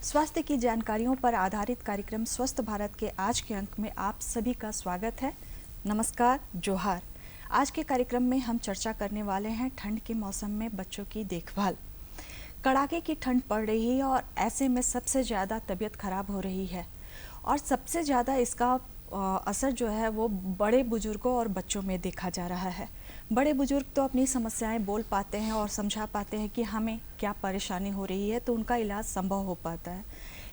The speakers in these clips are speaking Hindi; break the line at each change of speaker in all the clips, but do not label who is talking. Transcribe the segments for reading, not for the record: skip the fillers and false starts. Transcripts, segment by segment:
स्वास्थ्य की जानकारियों पर आधारित कार्यक्रम स्वस्थ भारत के आज के अंक में आप सभी का स्वागत है। नमस्कार, जोहार। आज के कार्यक्रम में हम चर्चा करने वाले हैं ठंड के मौसम में बच्चों की देखभाल। कड़ाके की ठंड पड़ रही है और ऐसे में सबसे ज़्यादा तबीयत खराब हो रही है और सबसे ज़्यादा इसका असर जो है वो बड़े बुजुर्गों और बच्चों में देखा जा रहा है। बड़े बुजुर्ग तो अपनी समस्याएं बोल पाते हैं और समझा पाते हैं कि हमें क्या परेशानी हो रही है, तो उनका इलाज संभव हो पाता है।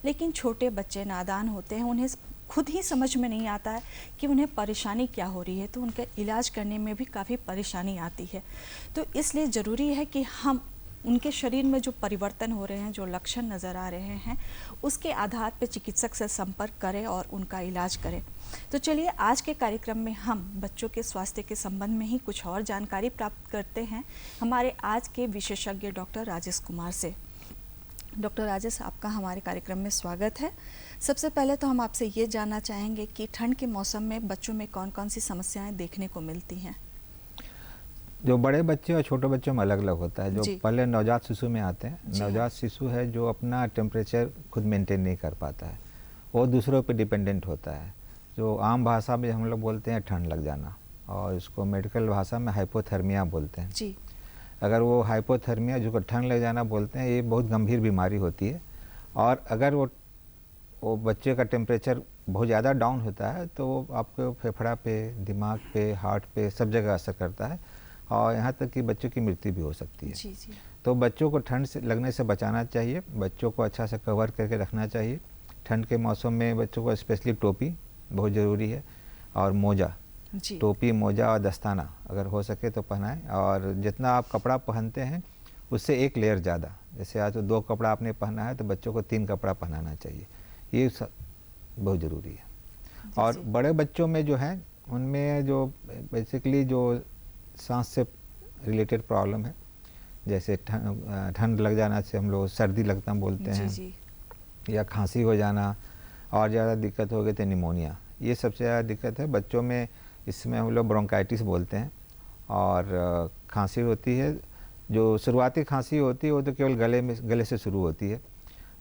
लेकिन छोटे बच्चे नादान होते हैं, उन्हें खुद ही समझ में नहीं आता है कि उन्हें परेशानी क्या हो रही है, तो उनका इलाज करने में भी काफ़ी परेशानी आती है। तो इसलिए ज़रूरी है कि हम उनके शरीर में जो परिवर्तन हो रहे हैं, जो लक्षण नज़र आ रहे हैं, उसके आधार पर चिकित्सक से संपर्क करें और उनका इलाज करें। तो चलिए आज के कार्यक्रम में हम बच्चों के स्वास्थ्य के संबंध में ही कुछ और जानकारी प्राप्त करते हैं हमारे आज के विशेषज्ञ डॉक्टर राजेश कुमार से। डॉक्टर राजेश, आपका हमारे कार्यक्रम में स्वागत है। सबसे पहले तो हम आपसे ये जानना चाहेंगे कि ठंड के मौसम में बच्चों में कौन कौन सी समस्याएं देखने को मिलती हैं।
जो बड़े बच्चे और छोटे बच्चों में अलग अलग होता है। जो पहले नवजात शिशु में आते हैं, नवजात शिशु है जो अपना टेम्परेचर खुद मेंटेन नहीं कर पाता है, वो दूसरों पे डिपेंडेंट होता है। जो आम भाषा में हम लोग बोलते हैं ठंड लग जाना, और इसको मेडिकल भाषा में हाइपोथर्मिया बोलते हैं जी। अगर वो हाइपोथर्मिया जो ठंड लग जाना बोलते हैं, ये बहुत गंभीर बीमारी होती है। और अगर वो बच्चे का टेम्परेचर बहुत ज़्यादा डाउन होता है तो वो आपको फेफड़ा पे, दिमाग पे, हार्ट पे सब जगह असर करता है, और यहाँ तक कि बच्चों की मृत्यु भी हो सकती है जी। तो बच्चों को ठंड से लगने से बचाना चाहिए, बच्चों को अच्छा से कवर करके रखना चाहिए। ठंड के मौसम में बच्चों को स्पेशली टोपी बहुत ज़रूरी है, और मोजा, टोपी, मोजा और दस्ताना अगर हो सके तो पहनाएं। और जितना आप कपड़ा पहनते हैं उससे एक लेयर ज़्यादा, जैसे आज तो 2 कपड़ा आपने पहना है तो बच्चों को 3 कपड़ा पहनाना चाहिए, ये बहुत ज़रूरी है। और बड़े बच्चों में जो है उनमें जो बेसिकली जो सांस से रिलेटेड प्रॉब्लम है, जैसे ठंड लग जाना से हम लोग सर्दी लगता बोलते हैं जी। या खांसी हो जाना, और ज़्यादा दिक्कत हो गई तो निमोनिया, ये सबसे ज़्यादा दिक्कत है बच्चों में। इसमें हम लोग ब्रोंकाइटिस बोलते हैं। और खांसी होती है, जो शुरुआती खांसी होती है वो तो केवल गले से शुरू होती है,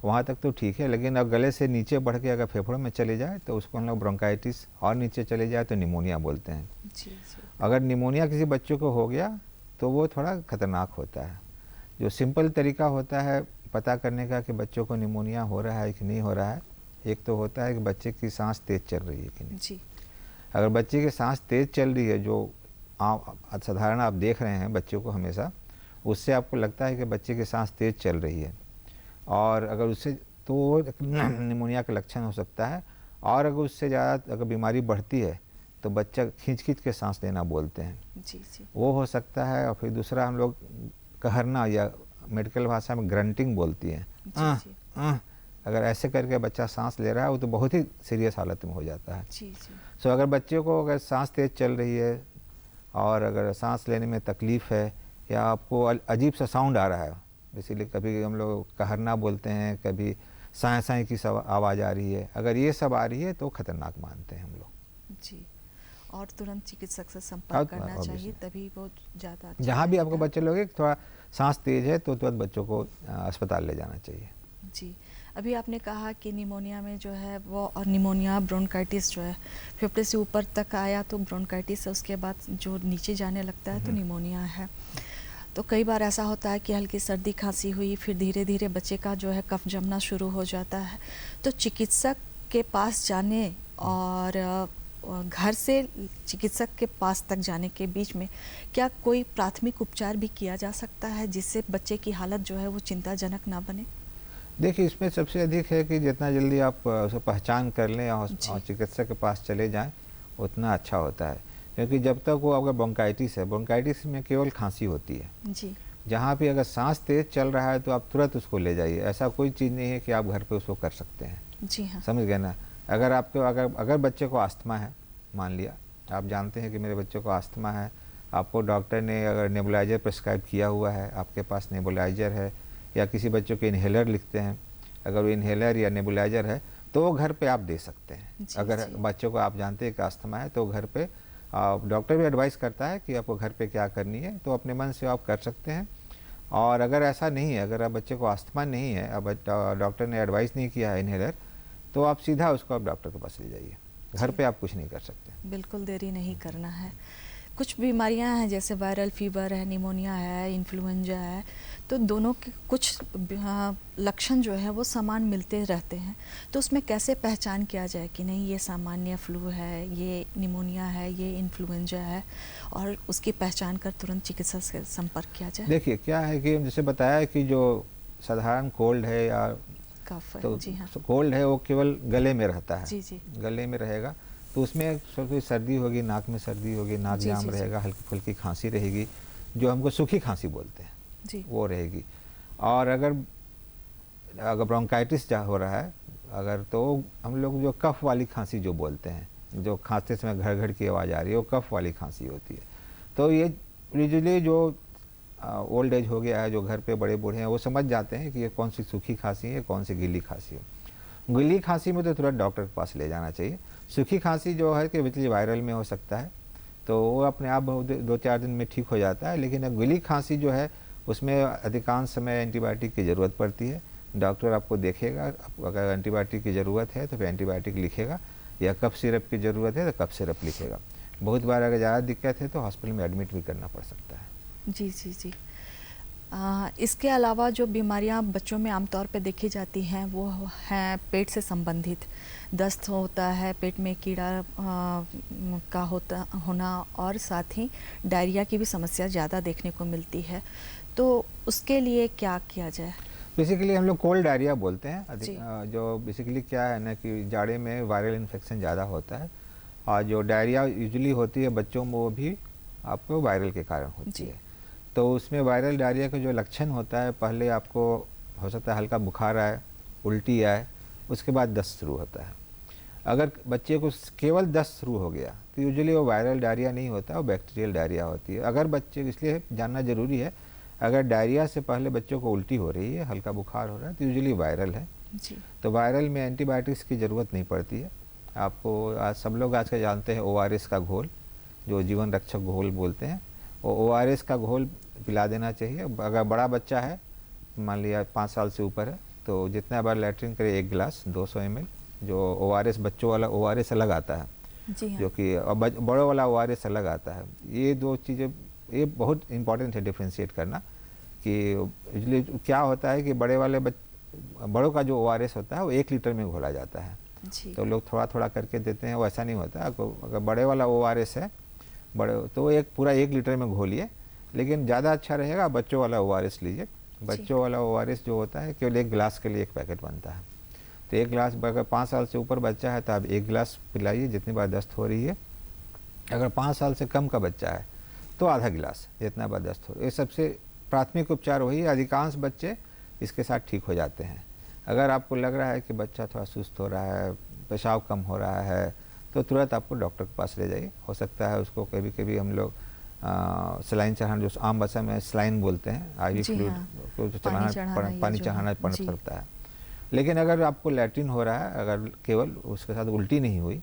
वहाँ तक तो ठीक है। लेकिन अब गले से नीचे बढ़ के अगर फेफड़ों में चले जाए तो उसको हम लोग ब्रोंकाइटिस, और नीचे चले जाए तो निमोनिया बोलते हैं जी। अगर निमोनिया किसी बच्चों को हो गया तो वो थोड़ा ख़तरनाक होता है। जो सिंपल तरीका होता है पता करने का कि बच्चों को निमोनिया हो रहा है कि नहीं हो रहा है, एक तो होता है कि बच्चे की सांस तेज़ चल रही है कि नहीं जी। अगर बच्चे की सांस तेज़ चल रही है, जो साधारण आप देख रहे हैं बच्चों को हमेशा, उससे आपको लगता है कि बच्चे की सांस तेज़ चल रही है, और अगर उससे तो निमोनिया का लक्षण हो सकता है। और अगर उससे ज़्यादा अगर बीमारी बढ़ती है तो बच्चा खींच के सांस लेना बोलते हैं जी जी, वो हो सकता है। और फिर दूसरा हम लोग कहरना, या मेडिकल भाषा में ग्रंटिंग बोलती है जी। अगर ऐसे करके बच्चा सांस ले रहा है वो तो बहुत ही सीरियस हालत में हो जाता है जी जी। सो अगर बच्चे को अगर सांस तेज़ चल रही है और अगर सांस लेने में तकलीफ़ है, या आपको अजीब सा साउंड आ रहा है, इसीलिए कभी हम लोग कहरना बोलते हैं, कभी साए साए की सब आवाज़ आ रही है, अगर ये सब आ रही है तो खतरनाक मानते हैं हम लोग जी।
और तुरंत चिकित्सक से संपर्क करना चाहिए, तभी वो ज़्यादा अच्छा
जहाँ भी आपको बच्चे लोग थोड़ा सांस तेज़ है तो तुरंत बच्चों को अस्पताल ले जाना चाहिए
जी। अभी आपने कहा कि निमोनिया में जो है वो, और निमोनिया ब्रोंकाइटिस जो है फेफड़े से ऊपर तक आया तो ब्रोंकाइटिस है, उसके बाद जो नीचे जाने लगता है तो निमोनिया है। तो कई बार ऐसा होता है कि हल्की सर्दी खांसी हुई, फिर धीरे धीरे बच्चे का जो है कफ जमना शुरू हो जाता है। तो चिकित्सक के पास जाने और घर से चिकित्सक के पास तक जाने के बीच में क्या कोई प्राथमिक उपचार भी किया जा सकता है जिससे बच्चे की हालत जो है वो चिंताजनक ना बने?
देखिए, इसमें सबसे अधिक है कि जितना जल्दी आप उसे पहचान कर लें और चिकित्सक के पास चले जाएं उतना अच्छा होता है। क्योंकि जब तक वो अगर ब्रोंकाइटिस है, ब्रोंकाइटिस में केवल खांसी होती है जी। जहाँ भी अगर सांस तेज चल रहा है तो आप तुरंत उसको ले जाइए, ऐसा कोई चीज़ नहीं है कि आप घर पे उसको कर सकते हैं जी हाँ। समझ गए ना। अगर आपको अगर बच्चे को अस्थमा है, मान लिया आप जानते हैं कि मेरे बच्चे को अस्थमा है, आपको डॉक्टर ने अगर नेबुलाइज़र प्रिस्क्राइब किया हुआ है, आपके पास नेबुलाइज़र है, या किसी बच्चों के इन्हेलर लिखते हैं, अगर वो इन्हेलर या नेबुलाइज़र है तो वो घर पे आप दे सकते हैं जी, अगर जी। बच्चों को आप जानते हैं कि अस्थमा है तो घर पे डॉक्टर भी एडवाइस करता है कि आपको घर पे क्या करनी है, तो अपने मन से आप कर सकते हैं। और अगर ऐसा नहीं है, अगर आप बच्चे को अस्थमा नहीं है, अब डॉक्टर ने एडवाइस नहीं किया है इनहेलर, तो आप सीधा उसको आप डॉक्टर के पास ले जाइए। घर पे आप कुछ नहीं कर सकते।
बिल्कुल देरी नहीं करना है। कुछ बीमारियां हैं जैसे वायरल फीवर है, निमोनिया है, इन्फ्लुएंजा है, तो दोनों के कुछ लक्षण जो है वो समान मिलते रहते हैं, तो उसमें कैसे पहचान किया जाए कि नहीं ये सामान्य फ्लू है, ये निमोनिया है, ये इन्फ्लुएंजा है, और उसकी पहचान कर तुरंत चिकित्सक से संपर्क किया जाए?
देखिए क्या है कि जैसे बताया कि जो साधारण कोल्ड है या
कफ है,
तो
जी हाँ,
कोल्ड है वो केवल गले में रहता है,
जी जी,
गले में रहेगा, तो उसमें थोड़ी सर्दी होगी, नाक में सर्दी होगी, नाक
जी,
जाम
जी,
रहेगा, हल्की फुल्की खांसी रहेगी, जो हमको सूखी खांसी बोलते हैं,
जी,
वो रहेगी। और अगर ब्रोंकाइटिस हो रहा है अगर, तो हम लोग जो कफ वाली खांसी जो बोलते हैं, जो खांसते समय घड़ घड़ की आवाज़ आ रही है, वो कफ वाली खांसी होती है। तो ये यूजुअली जो ओल्ड एज हो गया है, जो घर पे बड़े बूढ़े हैं, वो समझ जाते हैं कि ये कौन सी सूखी खांसी है, कौन सी गीली खांसी है। गीली खांसी में तो तुरंत डॉक्टर के पास ले जाना चाहिए। सूखी खांसी जो है कि बिल्कुल वायरल में हो सकता है, तो वो अपने आप 2-4 दिन में ठीक हो जाता है। लेकिन गीली खांसी जो है उसमें अधिकांश समय एंटीबायोटिक की ज़रूरत पड़ती है। डॉक्टर आपको देखेगा, अगर एंटीबायोटिक की ज़रूरत है तो फिर एंटीबायोटिक लिखेगा, या कफ सिरप की ज़रूरत है तो कफ सिरप लिखेगा। बहुत बार अगर ज़्यादा दिक्कत है तो हॉस्पिटल में एडमिट भी करना पड़ सकता है।
जी जी जी। इसके अलावा जो बीमारियां बच्चों में आमतौर पे देखी जाती हैं वो हैं पेट से संबंधित। दस्त होता है, पेट में कीड़ा का होना, और साथ ही डायरिया की भी समस्या ज़्यादा देखने को मिलती है, तो उसके लिए क्या किया जाए?
बेसिकली हम लोग कोल्ड डायरिया बोलते हैं जो बेसिकली क्या है ना कि जाड़े में वायरल इन्फेक्शन ज़्यादा होता है, और जो डायरिया यूजुअली होती है बच्चों में वो भी आपको वायरल के कारण होती है। तो उसमें वायरल डायरिया का जो लक्षण होता है, पहले आपको हो सकता है हल्का बुखार आए, उल्टी आए, उसके बाद दस्त शुरू होता है। अगर बच्चे को केवल दस्त शुरू हो गया तो यूजुअली वो वायरल डायरिया नहीं होता, वो बैक्टीरियल डायरिया होती है। अगर बच्चे, इसलिए जानना ज़रूरी है, अगर डायरिया से पहले बच्चों को उल्टी हो रही है, हल्का बुखार हो रहा है, तो यूजुअली वायरल है
जी। तो
वायरल में एंटीबायोटिक्स की ज़रूरत नहीं पड़ती है आपको। आज सब लोग आजकल जानते हैं ORS का घोल, जो जीवन रक्षक घोल बोलते हैं, वो ORS का घोल पिला देना चाहिए। अगर बड़ा बच्चा है, मान लिया 5 साल से ऊपर है, तो जितना बार लैट्रिन करे 1 गिलास 200 ml, जो ORS बच्चों वाला ORS अलग आता है,
जी हाँ,
जो कि बड़ों वाला ORS अलग आता है। ये 2 चीज़ें, ये बहुत इंपॉर्टेंट है डिफ्रेंशिएट करना, कि यूजुअली क्या होता है कि बड़ों का जो ORS होता है वो 1 लीटर में घोला जाता है, तो लोग थोड़ा थोड़ा करके देते हैं, वो ऐसा नहीं होता। अगर बड़े वाला ORS है, बड़े तो एक पूरा 1 लीटर में घोलिए, लेकिन ज़्यादा अच्छा रहेगा बच्चों वाला ORS लीजिए। बच्चों वाला ORS जो होता है केवल 1 गिलास के लिए 1 पैकेट बनता है, तो 1 गिलास, अगर 5 साल से ऊपर बच्चा है तो आप 1 गिलास पिलाइए जितनी बार दस्त हो रही है। अगर 5 साल से कम का बच्चा है तो आधा गिलास, जितना बार दस्त हो। ये सबसे प्राथमिक उपचार वही है, अधिकांश बच्चे इसके साथ ठीक हो जाते हैं। अगर आपको लग रहा है कि बच्चा थोड़ा सुस्त हो रहा है, पेशाब कम हो रहा है, तो तुरंत आपको डॉक्टर के पास ले जाइए। हो सकता है उसको कभी कभी हम लोग सलाइन चढ़ाना, जो आम भाषा में सलाइन बोलते हैं, IV फ्लूइड को चढ़ाना, पानी चढ़ाना पड़ सकता है। लेकिन अगर आपको लैट्रिन हो रहा है, अगर केवल उसके साथ उल्टी नहीं हुई,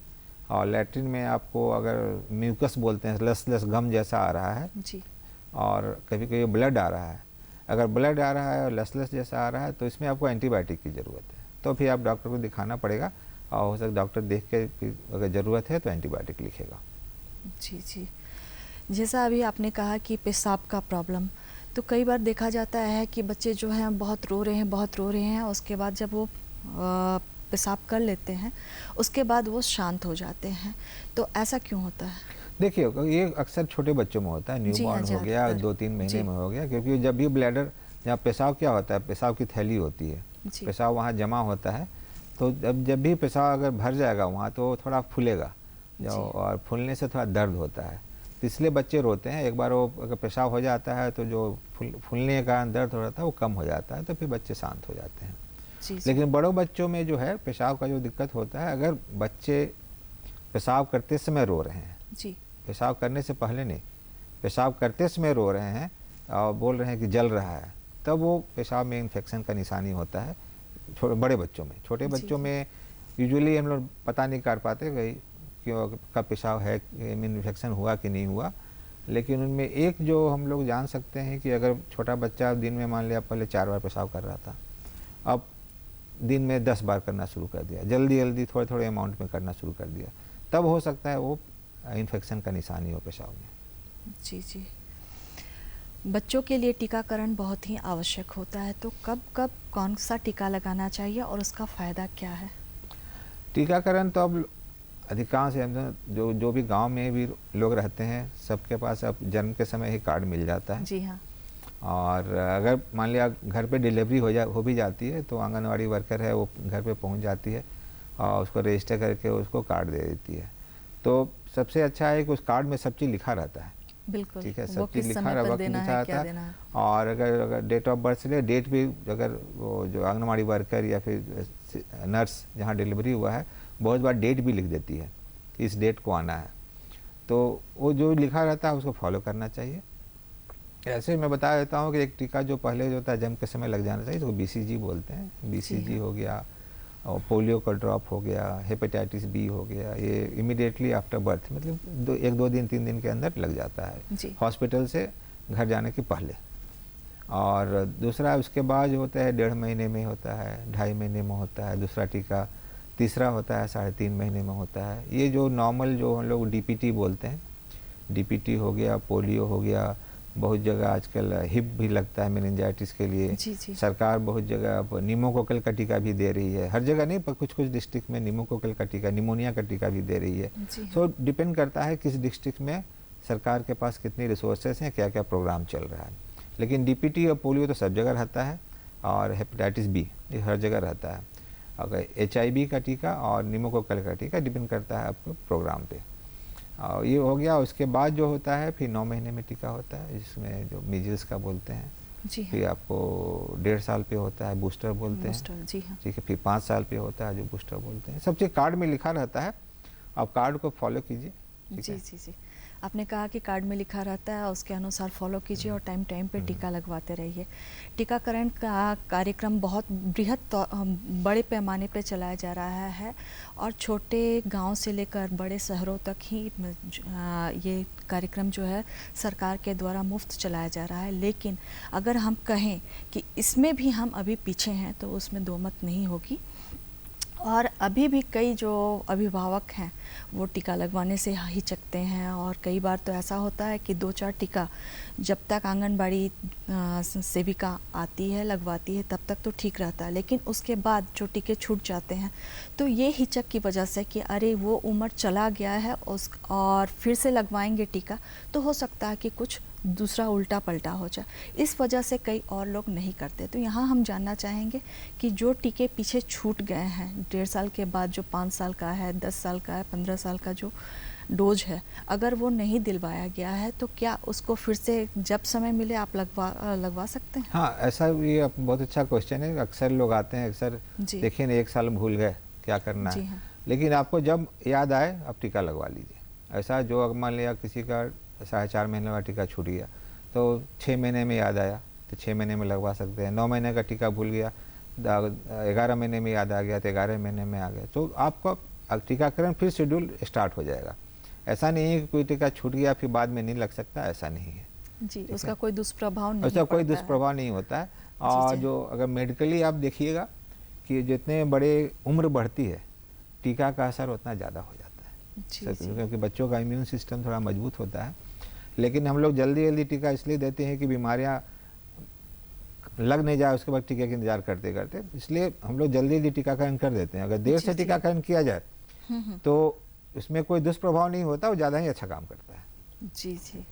और लैट्रिन में आपको अगर म्यूकस बोलते हैं, लस गम जैसा आ रहा है जी, और कभी कभी ब्लड आ रहा है, अगर ब्लड आ रहा है और लस जैसा आ रहा है, तो इसमें आपको एंटीबायोटिक की ज़रूरत है। तो फिर आप डॉक्टर को दिखाना पड़ेगा, और हो सकता डॉक्टर देख के अगर ज़रूरत है तो एंटीबायोटिक लिखेगा।
जी जी। जैसा अभी आपने कहा कि पेशाब का प्रॉब्लम, तो कई बार देखा जाता है कि बच्चे जो हैं बहुत रो रहे हैं, उसके बाद जब वो पेशाब कर लेते हैं उसके बाद वो शांत हो जाते हैं, तो ऐसा क्यों होता है?
देखिए, ये अक्सर छोटे बच्चों में होता है, न्यूबॉर्न हो गया, 2-3 महीने में हो गया, क्योंकि जब भी ब्लैडर, जहाँ पेशाब क्या होता है, पेशाब की थैली होती है, पेशाब वहाँ जमा होता है, तो जब भी पेशाब अगर भर जाएगा वहाँ, तो थोड़ा फूलेगा, और फूलने से थोड़ा दर्द होता है, तो इसलिए बच्चे रोते हैं। एक बार वो अगर पेशाब हो जाता है तो जो फूलने के कारण दर्द हो रहा था वो कम हो जाता है, तो फिर बच्चे शांत हो जाते हैं। लेकिन बड़ों बच्चों में जो है पेशाब का जो दिक्कत होता है, अगर बच्चे पेशाब करते समय रो रहे हैं जी, पेशाब करने से पहले नहीं, पेशाब करते समय रो रहे हैं और बोल रहे हैं कि जल रहा है, तब वो पेशाब में इन्फेक्शन का निशानी होता है। बड़े बच्चों में, छोटे बच्चों में यूजुअली हम लोग पता नहीं कर पाते भाई क्यों, कब पेशाब है, इन्फेक्शन हुआ कि नहीं हुआ, लेकिन उनमें एक जो हम लोग जान सकते हैं कि अगर छोटा बच्चा दिन में मान लिया पहले 4 बार पेशाब कर रहा था, अब दिन में 10 बार करना शुरू कर दिया, जल्दी जल्दी थोड़े थोड़े अमाउंट में करना शुरू कर दिया, तब हो सकता है वो इन्फेक्शन का निशानी हो पेशाब में।
जी जी। बच्चों के लिए टीकाकरण बहुत ही आवश्यक होता है, तो कब कब कौन सा टीका लगाना चाहिए और उसका फ़ायदा क्या है?
टीकाकरण तो अब अधिकांश जो भी गांव में भी लोग रहते हैं, सबके पास अब जन्म के समय ही कार्ड मिल जाता है।
जी हाँ।
और अगर मान लिया घर पे डिलीवरी हो भी जाती है तो आंगनवाड़ी वर्कर है वो घर पे पहुंच जाती है और उसको रजिस्टर करके उसको कार्ड दे देती है। तो सबसे अच्छा है कि उस कार्ड में सब चीज़ लिखा रहता है।
बिल्कुल,
ठीक है,
वो
सब चीज़
किस
लिखा
समय
रहा,
पर
वक्त
देना
लिखा
है,
रहता
क्या
है।
देना है।
और अगर डेट ऑफ बर्थ से ले डेट भी, अगर वो जो आंगनवाड़ी वर्कर या फिर नर्स जहाँ डिलीवरी हुआ है बहुत बार डेट भी लिख देती है कि इस डेट को आना है, तो वो जो लिखा रहता है उसको फॉलो करना चाहिए। ऐसे मैं बता देता हूँ कि एक टीका जो पहले जो होता है जन्म के समय लग जाना चाहिए, इसको BCG बोलते हैं। BCG हो गया, और पोलियो का ड्रॉप हो गया, हेपेटाइटिस B हो गया, ये इमीडिएटली आफ्टर बर्थ, मतलब 1-2 दिन 3 दिन के अंदर लग जाता है हॉस्पिटल से घर जाने के पहले। और दूसरा उसके बाद जो होता है 1.5 महीने में होता है, 2.5 महीने में होता है दूसरा टीका, तीसरा होता है 3.5 महीने में होता है। ये जो नॉर्मल जो हम लोग DPT बोलते हैं, DPT हो गया, पोलियो हो गया, बहुत जगह आजकल हिप भी लगता है मेनिंजाइटिस के लिए।
जी।
सरकार बहुत जगह अब निमोकोकल का टीका भी दे रही है, हर जगह नहीं पर कुछ कुछ डिस्ट्रिक्ट में निमोकोकल का टीका, निमोनिया का टीका भी दे रही है। सो डिपेंड करता है किस डिस्ट्रिक्ट में सरकार के पास कितनी रिसोर्सेज हैं, क्या क्या प्रोग्राम चल रहा है। लेकिन DPT और पोलियो तो सब जगह रहता है, और हेपेटाइटिस B ये हर जगह रहता है। अगर HIV का टीका और निमोकोकल का टीका डिपेंड करता है आपके प्रोग्राम पे। और ये हो गया। उसके बाद जो होता है फिर 9 महीने में टीका होता है, जिसमें जो मीजल्स का बोलते हैं।
जी हाँ।
फिर आपको 1.5 साल पे होता है बूस्टर बोलते हैं।
जी हाँ।
ठीक है, फिर 5 साल पे होता है जो बूस्टर बोलते हैं। सब चीज़ कार्ड में लिखा रहता है, आप कार्ड को फॉलो कीजिए।
जी जी जी। आपने कहा कि कार्ड में लिखा रहता है, उसके अनुसार फॉलो कीजिए और टाइम टाइम पे टीका लगवाते रहिए। टीकाकरण का कार्यक्रम बहुत बड़े पैमाने पे चलाया जा रहा है और छोटे गांव से लेकर बड़े शहरों तक ही ये कार्यक्रम जो है सरकार के द्वारा मुफ्त चलाया जा रहा है। लेकिन अगर हम कहें कि इसमें भी हम अभी पीछे हैं तो उसमें दो मत नहीं होगी। और अभी भी कई जो अभिभावक हैं वो टीका लगवाने से हिचकते हैं, और कई बार तो ऐसा होता है कि 2-4 टीका जब तक आंगनबाड़ी सेविका आती है लगवाती है तब तक तो ठीक रहता है, लेकिन उसके बाद जो टीके छूट जाते हैं तो ये हिचक की वजह से कि अरे वो उम्र चला गया है और फिर से लगवाएंगे टीका तो हो सकता है कि कुछ दूसरा उल्टा पलटा हो जाए, इस वजह से कई और लोग नहीं करते। तो यहाँ हम जानना चाहेंगे कि जो टीके पीछे छूट गए हैं 1.5 साल के बाद, जो 5 साल का है, 10 साल का है, 15 साल का जो डोज है, अगर वो नहीं दिलवाया गया है तो क्या उसको फिर से जब समय मिले आप लगवा सकते हैं?
हाँ, ऐसा ये बहुत अच्छा क्वेश्चन है। अक्सर लोग आते हैं, अक्सर देखिए ना 1 साल भूल गए क्या करना है।
हाँ।
लेकिन आपको जब याद आए आप टीका लगवा लीजिए। ऐसा जो अगर मान लिया किसी का 4.5 महीने का टीका छूट गया तो 6 महीने में याद आया तो 6 महीने में लगवा सकते हैं। 9 महीने का टीका भूल गया, 11 महीने में याद आ गया तो 11 महीने में आ गया, तो आपका टीकाकरण फिर शेड्यूल स्टार्ट हो जाएगा। ऐसा नहीं है कि कोई टीका छूट गया फिर बाद में नहीं लग सकता, ऐसा नहीं है
जी। उसका कोई दुष्प्रभाव नहीं,
उसका कोई दुष्प्रभाव नहीं होता है। और जो अगर मेडिकली आप देखिएगा कि जितने बड़े उम्र बढ़ती है टीका का असर उतना ज़्यादा हो जाता है, क्योंकि बच्चों का इम्यून सिस्टम थोड़ा मजबूत होता है। लेकिन हम लोग जल्दी जल्दी टीका इसलिए देते हैं कि बीमारियां लग नहीं जाए, उसके बाद टीके का इंतजार करते करते, इसलिए हम लोग जल्दी जल्दी टीकाकरण कर देते हैं। अगर देर से टीकाकरण किया जाए तो इसमें कोई दुष्प्रभाव नहीं होता, वो ज़्यादा ही अच्छा काम करता है।
जी जी।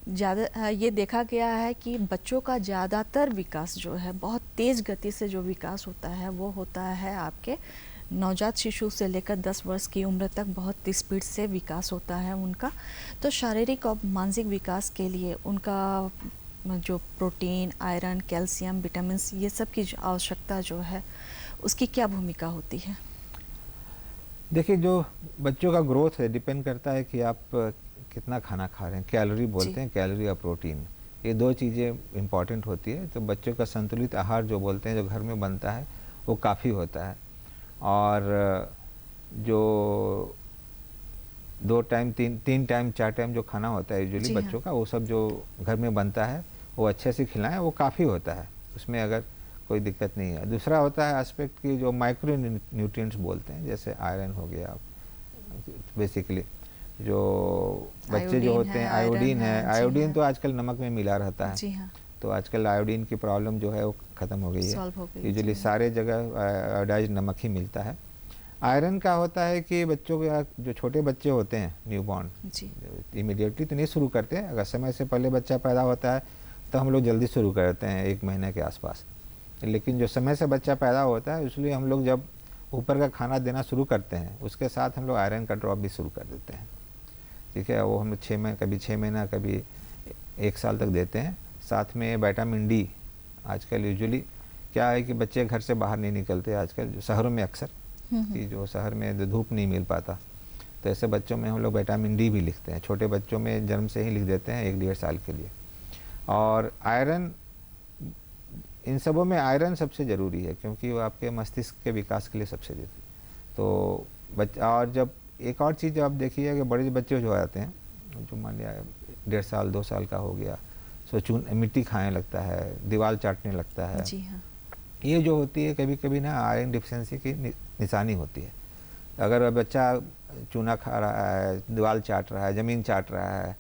ज़्यादा ये देखा गया है कि बच्चों का ज़्यादातर विकास जो है बहुत तेज़ गति से जो विकास होता है वो होता है आपके नवजात शिशु से लेकर 10 वर्ष की उम्र तक बहुत स्पीड से विकास होता है उनका। तो शारीरिक और मानसिक विकास के लिए उनका जो प्रोटीन, आयरन, कैल्शियम, विटामिन ये सब की आवश्यकता जो है उसकी क्या भूमिका होती है?
देखिए, जो बच्चों का ग्रोथ है डिपेंड करता है कि आप कितना खाना खा रहे हैं। कैलोरी बोलते हैं, कैलोरी और प्रोटीन, ये 2 चीज़ें इंपॉर्टेंट होती है। तो बच्चों का संतुलित आहार जो बोलते हैं जो घर में बनता है वो काफ़ी होता है। और जो 2 टाइम 3 टाइम 4 टाइम जो खाना होता है यूजुअली
जी
बच्चों का, वो सब जो घर में बनता है वो अच्छे से खिलाएं, वो काफ़ी होता है, उसमें अगर कोई दिक्कत नहीं है। दूसरा होता है एस्पेक्ट की जो माइक्रो न्यूट्रिएंट्स बोलते हैं, जैसे आयरन हो गया, बेसिकली जो बच्चे जो होते हैं, आयोडीन है, आयोडीन तो आजकल नमक में मिला रहता है।
जी हाँ।
तो आजकल आयोडीन की प्रॉब्लम जो है वो ख़त्म हो गई है, यूजुअली
जी।
सारे जगह आयोडाइज नमक ही मिलता है। आयरन का होता है कि बच्चों के जो छोटे बच्चे होते हैं न्यूबॉर्न, इमीडिएटली तो नहीं शुरू करते, अगर समय से पहले बच्चा पैदा होता है तो हम लोग जल्दी शुरू करते हैं 1 महीने के आसपास। लेकिन जो समय से बच्चा पैदा होता है, इसलिए हम लोग जब ऊपर का खाना देना शुरू करते हैं उसके साथ हम लोग आयरन का ड्रॉप भी शुरू कर देते हैं, ठीक है। वो हम लोग कभी 6 महीना कभी 1 साल तक देते हैं। साथ में विटामिन डी, आजकल यूजुअली क्या है कि बच्चे घर से बाहर नहीं निकलते आजकल, जो शहरों में अक्सर कि जो शहर में धूप नहीं मिल पाता, तो ऐसे बच्चों में हम लोग विटामिन डी भी लिखते हैं, छोटे बच्चों में जन्म से ही लिख देते हैं 1-1.5 साल के लिए। और आयरन, इन सबों में आयरन सबसे ज़रूरी है क्योंकि वो आपके मस्तिष्क के विकास के लिए सबसे ज़रूरी। तो और जब एक और चीज़ आप देखिए कि बड़े बच्चे जो आते हैं, जो मान लिया 1.5 साल 2 साल का हो गया, सो मिट्टी खाने लगता है, दीवार चाटने लगता है।
जी हाँ।
ये जो होती है कभी कभी ना आयरन डिफिशिएंसी की निशानी होती है। अगर बच्चा चूना खा रहा है, दीवार चाट रहा है, ज़मीन चाट रहा है,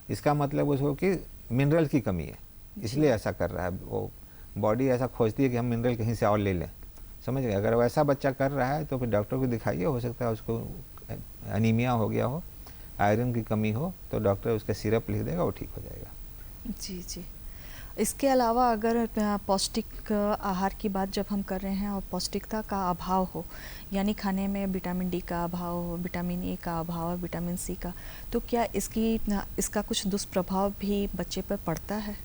इसका मतलब उसको कि मिनरल की कमी है, इसलिए ऐसा कर रहा है। वो बॉडी ऐसा खोजती है कि हम मिनरल कहीं से और ले लें, समझ गए। अगर वैसा बच्चा कर रहा है तो फिर डॉक्टर को दिखाइए, हो सकता है उसको एनीमिया हो गया हो, आयरन की कमी हो, तो डॉक्टर उसका सिरप लिख देगा, वो ठीक हो जाएगा।
जी जी। इसके अलावा अगर पौष्टिक आहार की बात जब हम कर रहे हैं और पौष्टिकता का अभाव हो, यानी खाने में विटामिन डी का अभाव हो, विटामिन ए का अभाव और विटामिन सी का, तो क्या इसका कुछ दुष्प्रभाव भी बच्चे पर पड़ता है?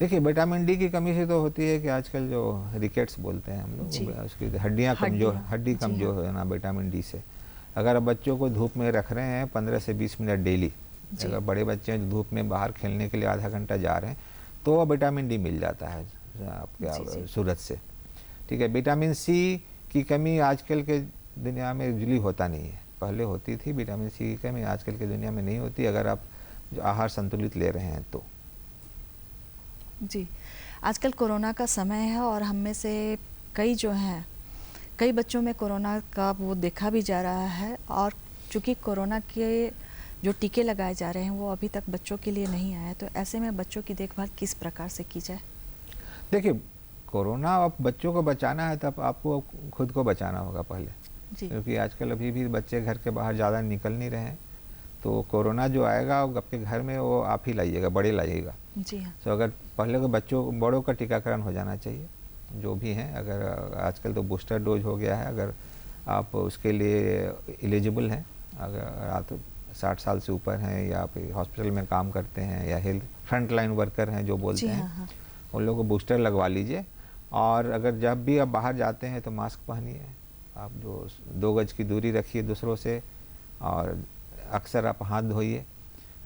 देखिए, विटामिन डी की कमी से तो होती है कि आजकल जो रिकेट्स बोलते हैं हम लोग, उसकी हड्डी कमजोर है ना विटामिन डी से। अगर आप बच्चों को धूप में रख रहे हैं 15 से 20 मिनट डेली, अगर बड़े बच्चे हैं धूप में बाहर खेलने के लिए आधा घंटा जा रहे हैं, तो विटामिन डी मिल जाता है आपके सूरज से, ठीक है। विटामिन सी की कमी आजकल के दुनिया में यूजुअली होता नहीं है, पहले होती थी विटामिन सी की कमी, आजकल की दुनिया में नहीं होती अगर आप जो आहार संतुलित ले रहे हैं तो।
जी, आजकल कोरोना का समय है और हम में से कई बच्चों में कोरोना का वो देखा भी जा रहा है, और चूँकि कोरोना के जो टीके लगाए जा रहे हैं वो अभी तक बच्चों के लिए नहीं आया, तो ऐसे में बच्चों की देखभाल किस प्रकार से की जाए?
देखिए, कोरोना अब बच्चों को बचाना है तब आपको खुद को बचाना होगा पहले, क्योंकि आजकल अभी भी बच्चे घर के बाहर ज़्यादा निकल नहीं रहे हैं, तो कोरोना जो आएगा वो आपके घर में वो आप ही लाइएगा, बड़े लाइएगा।
जी हाँ।
तो अगर पहले तो बड़ों का टीकाकरण हो जाना चाहिए जो भी हैं। अगर आजकल तो बूस्टर डोज हो गया है, अगर आप उसके लिए एलिजिबल हैं, अगर आप 60 साल से ऊपर हैं या आप हॉस्पिटल में काम करते हैं या हेल्थ फ्रंट लाइन वर्कर हैं जो बोलते हैं,
हाँ।
उन लोगों को बूस्टर लगवा लीजिए। और अगर जब भी आप बाहर जाते हैं तो मास्क पहनिए, आप जो 2 गज की दूरी रखिए दूसरों से, और अक्सर आप हाथ धोइए।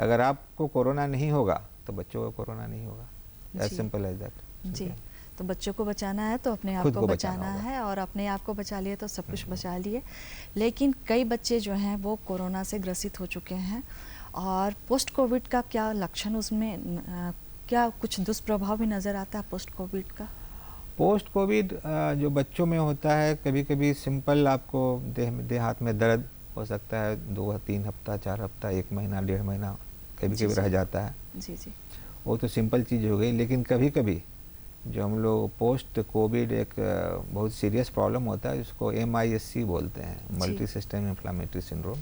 अगर आपको कोरोना नहीं होगा तो बच्चों को कोरोना नहीं होगा, एज सिंपल एज दैट।
जी, तो बच्चों को बचाना है तो अपने आप को बचाना है, और अपने आप को बचा लिए तो सब कुछ बचा लिए। लेकिन कई बच्चे जो हैं वो कोरोना से ग्रसित हो चुके हैं, और पोस्ट कोविड का क्या लक्षण, उसमें क्या कुछ दुष्प्रभाव भी नज़र आता है पोस्ट कोविड का?
पोस्ट कोविड जो बच्चों में होता है, कभी कभी सिंपल आपको देह हाथ में दर्द हो सकता है, 2-3 हफ्ता, 4 हफ्ता, 1 महीना, 1.5 महीना कभी कभी रह जाता है।
जी जी,
वो तो सिंपल चीज़ हो गई। लेकिन कभी कभी जो हम लोग पोस्ट कोविड एक बहुत सीरियस प्रॉब्लम होता है, उसको MIS-C बोलते हैं, मल्टी सिस्टम इन्फ्लामेटरी सिंड्रोम।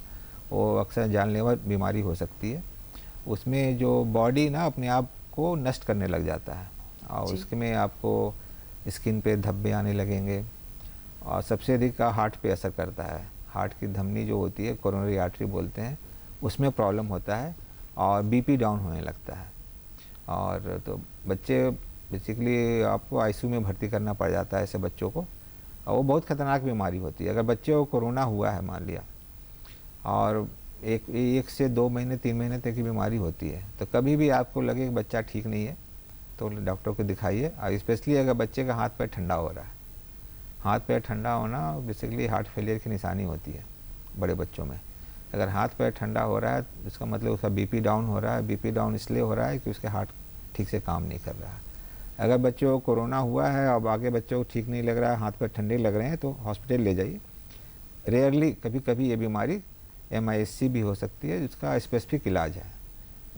वो अक्सर जानलेवा बीमारी हो सकती है। उसमें जो बॉडी ना अपने आप को नष्ट करने लग जाता है, और उसमें आपको स्किन पे धब्बे आने लगेंगे, और सबसे अधिक का हार्ट पे असर करता है। हार्ट की धमनी जो होती है, कोरोनरी आर्टरी बोलते हैं, उसमें प्रॉब्लम होता है, और BP डाउन होने लगता है। और तो बच्चे बेसिकली आपको ICU में भर्ती करना पड़ जाता है ऐसे बच्चों को, और वो बहुत ख़तरनाक बीमारी होती है। अगर बच्चे को कोरोना हुआ है मान लिया, और एक से 2 महीने 3 महीने तक की बीमारी होती है, तो कभी भी आपको लगे कि बच्चा ठीक नहीं है तो डॉक्टर को दिखाइए। और स्पेशली अगर बच्चे का हाथ पैर ठंडा हो रहा है, हाथ पैर ठंडा होना बेसिकली हार्ट फेलियर की निशानी होती है बड़े बच्चों में। अगर हाथ पैर ठंडा हो रहा है इसका मतलब उसका बीपी डाउन हो रहा है। बीपी डाउन इसलिए हो रहा है कि उसके हार्ट ठीक से काम नहीं कर रहा है। अगर बच्चों को कोरोना हुआ है और आगे बच्चों को ठीक नहीं लग रहा है, हाथ पैर ठंडे लग रहे हैं, तो हॉस्पिटल ले जाइए। रेयरली कभी कभी ये बीमारी MIS-C भी हो सकती है, जिसका स्पेसिफिक इलाज है।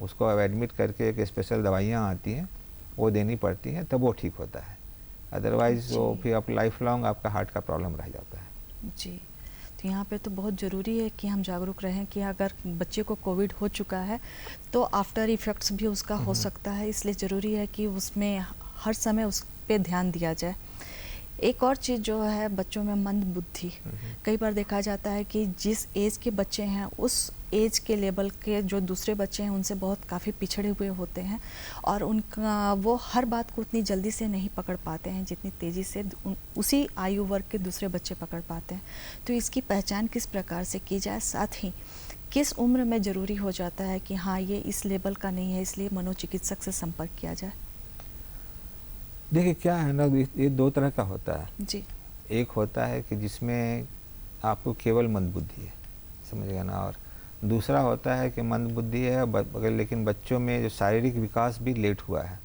उसको एडमिट करके एक स्पेशल दवाइयाँ आती हैं, वो देनी पड़ती हैं, तब वो ठीक होता है। अदरवाइज वो फिर आप लाइफ लॉन्ग आपका हार्ट का प्रॉब्लम रह जाता है।
जी, तो यहाँ पे तो बहुत ज़रूरी है कि हम जागरूक रहें कि अगर बच्चे को कोविड हो चुका है तो आफ्टर इफ़ेक्ट्स भी उसका हो सकता है, इसलिए ज़रूरी है कि उसमें हर समय उस पे ध्यान दिया जाए। एक और चीज़ जो है बच्चों में मंद बुद्धि, कई बार देखा जाता है कि जिस एज के बच्चे हैं उस एज के लेवल के जो दूसरे बच्चे हैं उनसे बहुत काफ़ी पिछड़े हुए होते हैं और उनका वो हर बात को उतनी जल्दी से नहीं पकड़ पाते हैं जितनी तेज़ी से उसी आयु वर्ग के दूसरे बच्चे पकड़ पाते हैं। तो इसकी पहचान किस प्रकार से की जाए, साथ ही किस उम्र में ज़रूरी हो जाता है कि हाँ ये इस लेवल का नहीं है इसलिए मनोचिकित्सक से संपर्क किया जाए?
देखिए क्या है ना, ये दो तरह का होता है
जी।
एक होता है कि जिसमें आपको केवल मंदबुद्धि है, समझ गए ना, और दूसरा होता है कि मंदबुद्धि है अगर लेकिन बच्चों में जो शारीरिक विकास भी लेट हुआ है।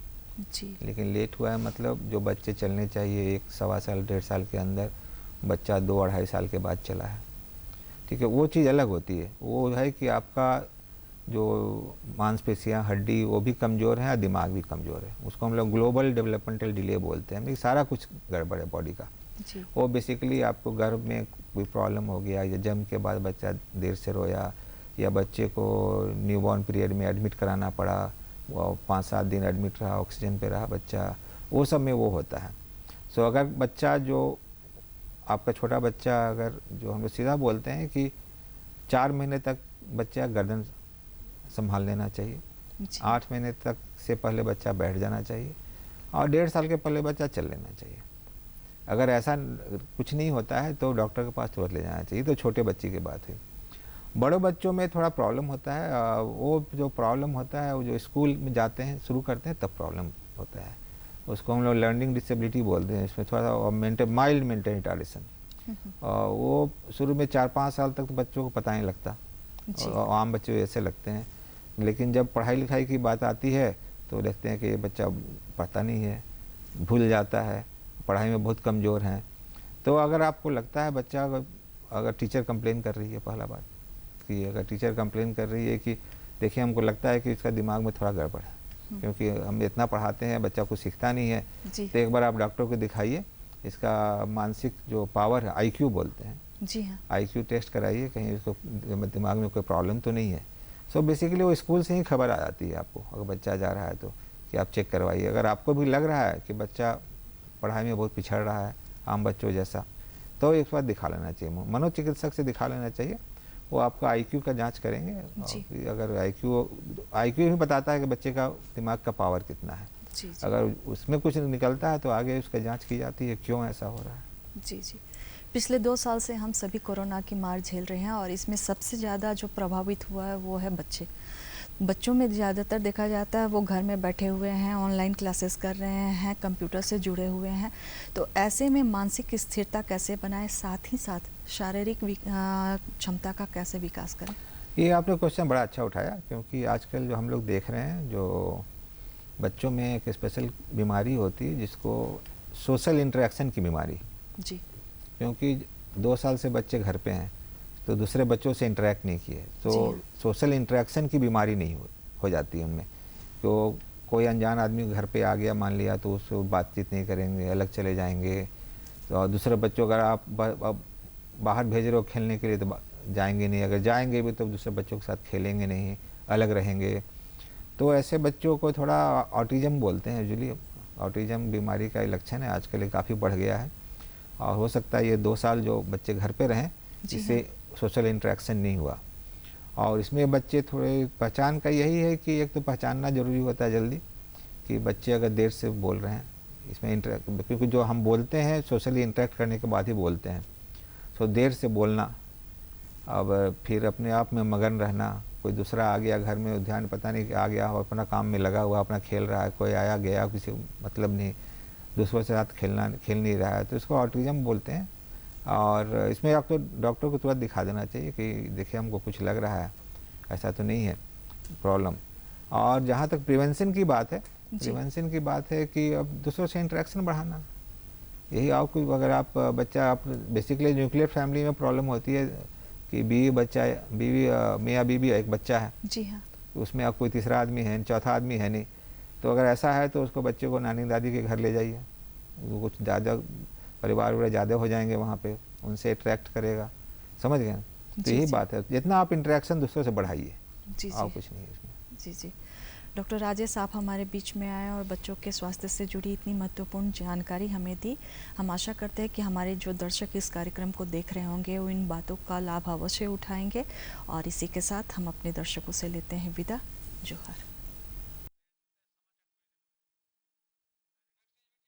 जी।
लेकिन लेट हुआ है मतलब जो बच्चे चलने चाहिए 1 सवा साल 1.5 साल के अंदर, बच्चा 2 अढ़ाई साल के बाद चला है, ठीक है, वो चीज़ अलग होती है। वो है कि आपका जो मांसपेशियाँ हड्डी वो भी कमज़ोर है और दिमाग भी कमज़ोर है, उसको हम लोग ग्लोबल डेवलपमेंटल डिले बोलते हैं। सारा कुछ गड़बड़ है बॉडी का।
जी।
वो बेसिकली आपको गर्भ में कोई प्रॉब्लम हो गया या जन्म के बाद बच्चा देर से रोया या बच्चे को न्यूबॉर्न पीरियड में एडमिट कराना पड़ा, वो 5-7 दिन एडमिट रहा, ऑक्सीजन पे रहा बच्चा, वो सब में वो होता है। सो अगर बच्चा जो आपका छोटा बच्चा, अगर जो हम लोग सीधा बोलते हैं कि 4 महीने तक बच्चा गर्दन संभाल लेना चाहिए, 8 महीने तक से पहले बच्चा बैठ जाना चाहिए और 1.5 साल के पहले बच्चा चल लेना चाहिए। अगर ऐसा कुछ नहीं होता है तो डॉक्टर के पास तुरंत ले जाना चाहिए। तो छोटे बच्चे की बात हुई। बड़े बच्चों में थोड़ा प्रॉब्लम होता है, वो जो प्रॉब्लम होता है वो जो स्कूल में जाते हैं शुरू करते हैं तब प्रॉब्लम होता है। उसको हम लोग लर्निंग डिसेबिलिटी बोलते हैं। इसमें थोड़ा माइल्ड मेंटल रिटार्डेशन, वो शुरू में 4-5 साल तक तो बच्चों को पता नहीं लगता, और आम बच्चे ऐसे लगते हैं। लेकिन जब पढ़ाई लिखाई की बात आती है तो देखते हैं कि ये बच्चा पढ़ता नहीं है, भूल जाता है, पढ़ाई में बहुत कमज़ोर हैं। तो अगर आपको लगता है बच्चा अगर टीचर कंप्लेन कर रही है, पहला बात कि अगर टीचर कंप्लेन कर रही है कि देखिए हमको लगता है कि इसका दिमाग में थोड़ा गड़बड़ है, क्योंकि हम इतना पढ़ाते हैं बच्चा कुछ सीखता नहीं है, तो एक बार आप डॉक्टर को दिखाइए, इसका मानसिक जो पावर है IQ बोलते हैं,
जी हाँ,
IQ टेस्ट कराइए, कहीं इसको दिमाग में कोई प्रॉब्लम तो नहीं है। सो बेसिकली वो स्कूल से ही खबर आ जाती है आपको, अगर बच्चा जा रहा है तो कि आप चेक करवाइए। अगर आपको भी लग रहा है कि बच्चा पढ़ाई में बहुत पिछड़ रहा है आम बच्चों जैसा, तो एक बार दिखा लेना चाहिए, मनोचिकित्सक से दिखा लेना चाहिए। वो आपका IQ का जांच करेंगे, और अगर IQ ही बताता है कि बच्चे का दिमाग का पावर कितना है।
जी।
अगर उसमें कुछ निकलता है तो आगे उसका जांच की जाती है क्यों ऐसा हो रहा है।
जी। पिछले 2 साल से हम सभी कोरोना की मार झेल रहे हैं और इसमें सबसे ज़्यादा जो प्रभावित हुआ है वो है बच्चे। बच्चों में ज़्यादातर देखा जाता है वो घर में बैठे हुए हैं, ऑनलाइन क्लासेस कर रहे हैं, कंप्यूटर से जुड़े हुए हैं। तो ऐसे में मानसिक स्थिरता कैसे बनाएं, साथ ही साथ शारीरिक क्षमता का कैसे विकास करें?
ये आपने क्वेश्चन बड़ा अच्छा उठाया, क्योंकि आजकल जो हम लोग देख रहे हैं, जो बच्चों में एक स्पेशल बीमारी होती है जिसको सोशल इंटरेक्शन की बीमारी। जी। क्योंकि 2 साल से बच्चे घर पे हैं तो दूसरे बच्चों से इंटरेक्ट नहीं किए, तो सोशल इंटरेक्शन की बीमारी नहीं हो जाती है उनमें। तो कोई अनजान आदमी घर पे आ गया मान लिया तो उससे बातचीत नहीं करेंगे, अलग चले जाएंगे। तो दूसरे बच्चों अगर आप बाहर भेज रहे हो खेलने के लिए तो जाएंगे नहीं, अगर जाएंगे भी तो दूसरे बच्चों के साथ खेलेंगे नहीं, अलग रहेंगे। तो ऐसे बच्चों को थोड़ा ऑटिज़म बोलते हैं। यूजुअली ऑटिज़म बीमारी का लक्षण है, आजकल ये काफ़ी बढ़ गया है और हो सकता है ये 2 साल जो बच्चे घर पे रहें इससे सोशल इंटरेक्शन नहीं हुआ। और इसमें बच्चे थोड़े पहचान का यही है कि एक तो पहचानना ज़रूरी होता है जल्दी कि बच्चे अगर देर से बोल रहे हैं, इसमें क्योंकि जो हम बोलते हैं सोशली इंटरेक्ट करने के बाद ही बोलते हैं। तो देर से बोलना, अब फिर अपने आप में मगन रहना, कोई दूसरा आ गया घर में, ध्यान पता नहीं आ गया हो, अपना काम में लगा हुआ अपना खेल रहा है, कोई आया गया किसी मतलब नहीं, दूसरों के साथ खेल नहीं रहा है, तो इसको ऑटिज़म बोलते हैं। और इसमें आपको डॉक्टर को तुरंत दिखा देना चाहिए कि देखिए हमको कुछ लग रहा है, ऐसा तो नहीं है प्रॉब्लम। और जहाँ तक प्रिवेंशन की बात है, प्रिवेंशन की बात है कि अब दूसरों से इंटरेक्शन बढ़ाना। यही आपको, अगर आप बच्चा, आप बेसिकली न्यूक्लियर फैमिली में प्रॉब्लम होती है कि बीवी मियाँ बीवी एक बच्चा है,
जी हाँ,
तो उसमें अब कोई तीसरा आदमी है, चौथा आदमी है नहीं। तो अगर ऐसा है तो उसको बच्चे को नानी दादी के घर ले जाइए, वो कुछ ज़्यादा परिवार वगैरह ज़्यादा हो जाएंगे वहाँ पे, उनसे अट्रैक्ट करेगा, समझ गए। तो यही बात है, जितना आप इंटरेक्शन दूसरों से बढ़ाइए, और कुछ नहीं है इसमें।
जी जी। डॉक्टर राजेश, आप हमारे बीच में आए और बच्चों के स्वास्थ्य से जुड़ी इतनी महत्वपूर्ण जानकारी हमें दी। हम आशा करते हैं कि हमारे जो दर्शक इस कार्यक्रम को देख रहे होंगे वो इन बातों का लाभ अवश्य उठाएंगे। और इसी के साथ हम अपने दर्शकों से लेते हैं विदा। जोहार।